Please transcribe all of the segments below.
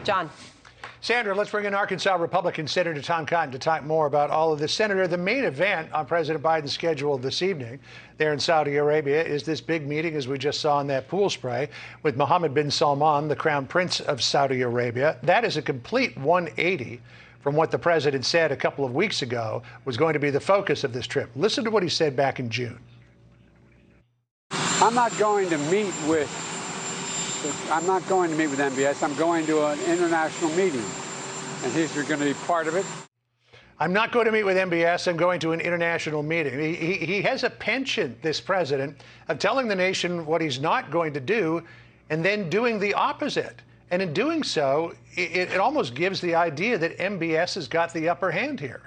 John. Sandra, let's bring in Arkansas Republican Senator Tom Cotton to talk more about all of this. Senator, the main event on President Biden's schedule this evening there in Saudi Arabia is this big meeting, as we just saw in that pool spray, with Mohammed bin Salman, the Crown Prince of Saudi Arabia. That is a complete 180 from what the president said a couple of weeks ago was going to be the focus of this trip. Listen to what he said back in June. I'm not going to meet with MBS. I'm going to an international meeting, and he's going to be part of it. I'm not going to meet with MBS. I'm going to an international meeting. He has a penchant, this president, of telling the nation what he's not going to do and then doing the opposite. And in doing so, it almost gives the idea that MBS has got the upper hand here.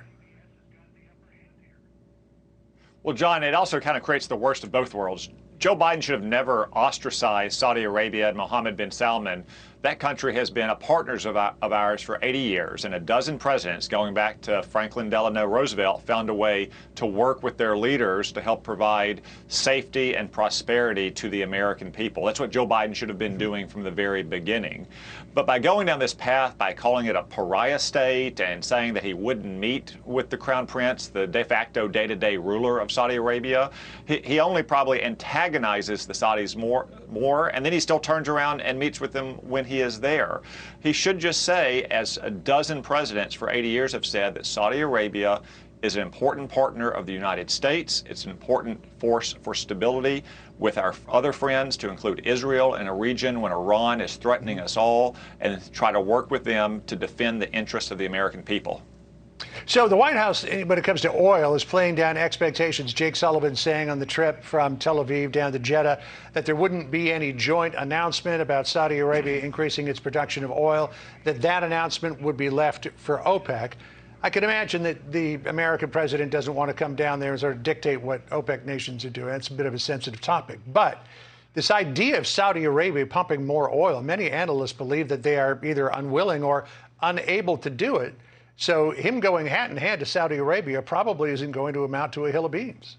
Well, John, it also kind of creates the worst of both worlds. Joe Biden should have never ostracized Saudi Arabia and Mohammed bin Salman. That country has been a partner of ours for 80 years, and a dozen presidents, going back to Franklin Delano Roosevelt, found a way to work with their leaders to help provide safety and prosperity to the American people. That's what Joe Biden should have been doing from the very beginning. But by going down this path, by calling it a pariah state and saying that he wouldn't meet with the Crown Prince, the de facto day-to-day ruler of Saudi Arabia, he only probably antagonizes the Saudis more, and then he still turns around and meets with them when he is there. He should just say, as a dozen presidents for 80 years have said, that Saudi Arabia is an important partner of the United States. It's an important force for stability with our other friends, to include Israel in a region when Iran is threatening us all, and try to work with them to defend the interests of the American people. So the White House, when it comes to oil, is playing down expectations. Jake Sullivan saying on the trip from Tel Aviv down to Jeddah that there wouldn't be any joint announcement about Saudi Arabia increasing its production of oil, that announcement would be left for OPEC. I can imagine that the American president doesn't want to come down there and sort of dictate what OPEC nations are doing. That's a bit of a sensitive topic. But this idea of Saudi Arabia pumping more oil, many analysts believe that they are either unwilling or unable to do it. So him going hat in hand to Saudi Arabia probably isn't going to amount to a hill of beans.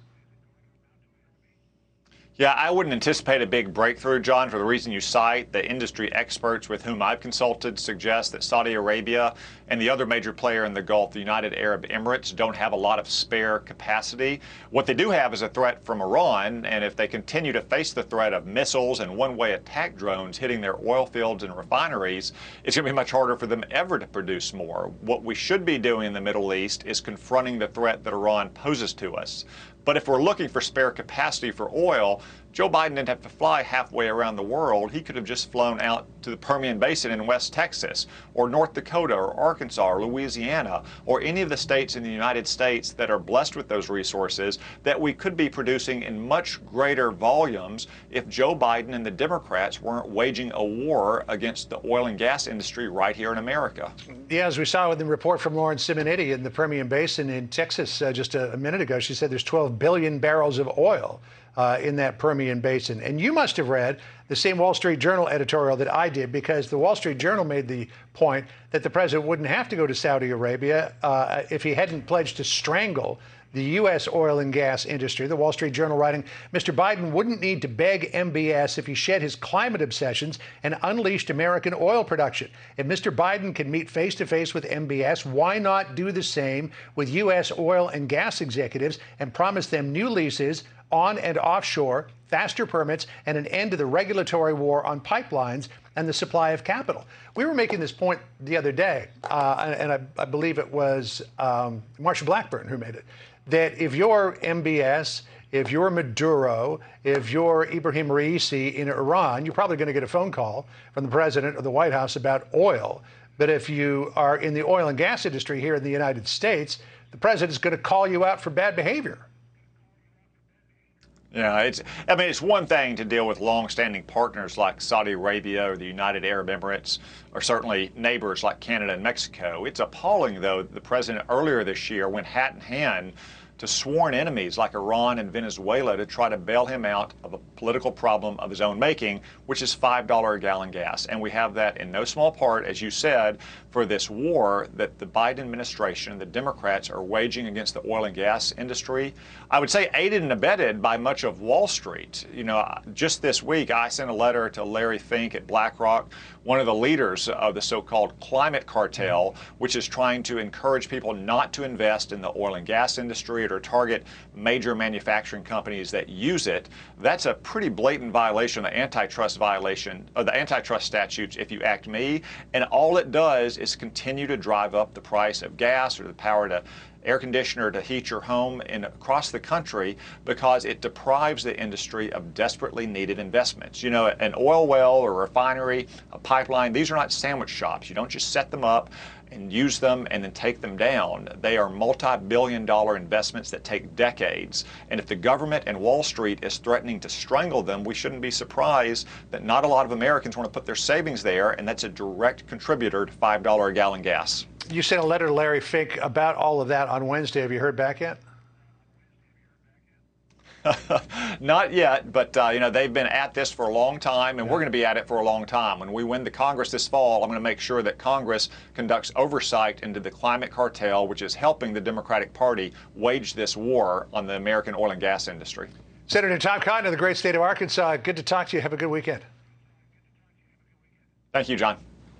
Yeah, I wouldn't anticipate a big breakthrough, John, for the reason you cite. The industry experts with whom I've consulted suggest that Saudi Arabia and the other major player in the Gulf, the United Arab Emirates, don't have a lot of spare capacity. What they do have is a threat from Iran, and if they continue to face the threat of missiles and one-way attack drones hitting their oil fields and refineries, it's going to be much harder for them ever to produce more. What we should be doing in the Middle East is confronting the threat that Iran poses to us. But if we're looking for spare capacity for oil, Joe Biden didn't have to fly halfway around the world. He could have just flown out to the Permian Basin in West Texas, or North Dakota, or Arkansas, or Louisiana, or any of the states in the United States that are blessed with those resources that we could be producing in much greater volumes if Joe Biden and the Democrats weren't waging a war against the oil and gas industry right here in America. Yeah, as we saw with the report from Lauren Simonetti in the Permian Basin in Texas just a minute ago, she said there's 12 billion barrels of oil in that Permian Basin. And you must have read the same Wall Street Journal editorial that I did, because the Wall Street Journal made the point that the president wouldn't have to go to Saudi Arabia if he hadn't pledged to strangle the U.S. oil and gas industry. The Wall Street Journal writing, Mr. Biden wouldn't need to beg MBS if he shed his climate obsessions and unleashed American oil production. If Mr. Biden can meet face-to-face with MBS, why not do the same with U.S. oil and gas executives and promise them new leases on and offshore, faster permits, and an end to the regulatory war on pipelines and the supply of capital? We were making this point the other day, and I believe it was Marsha Blackburn who made it, that if you're MBS, if you're Maduro, if you're Ibrahim Raisi in Iran, you're probably going to get a phone call from the president or the White House about oil. But if you are in the oil and gas industry here in the United States, the president's going to call you out for bad behavior. Yeah, it's one thing to deal with long-standing partners like Saudi Arabia or the United Arab Emirates, or certainly neighbors like Canada and Mexico. It's appalling, though, that the president earlier this year went hat in hand to sworn enemies like Iran and Venezuela to try to bail him out of a political problem of his own making, which is $5 a gallon gas. And we have that in no small part, as you said, for this war that the Biden administration, the Democrats, are waging against the oil and gas industry. I would say aided and abetted by much of Wall Street. You know, just this week, I sent a letter to Larry Fink at BlackRock, one of the leaders of the so-called climate cartel, which is trying to encourage people not to invest in the oil and gas industry or target major manufacturing companies that use it. That's a pretty blatant violation of the antitrust statutes, if you ask me. And all it does is continue to drive up the price of gas or the power to air conditioner to heat your home across the country, because it deprives the industry of desperately needed investments. You know, an oil well or a refinery, a pipeline, these are not sandwich shops. You don't just set them up and use them and then take them down. They are multi-billion-dollar investments that take decades. And if the government and Wall Street is threatening to strangle them, we shouldn't be surprised that not a lot of Americans want to put their savings there, and that's a direct contributor to $5 a gallon gas. You sent a letter to Larry Fink about all of that on Wednesday. Have you heard back yet? Not yet, but you know, they've been at this for a long time, and we're going to be at it for a long time. When we win the Congress this fall, I'm going to make sure that Congress conducts oversight into the climate cartel, which is helping the Democratic Party wage this war on the American oil and gas industry. Senator Tom Cotton of the great state of Arkansas, good to talk to you. Have a good weekend. Thank you, John.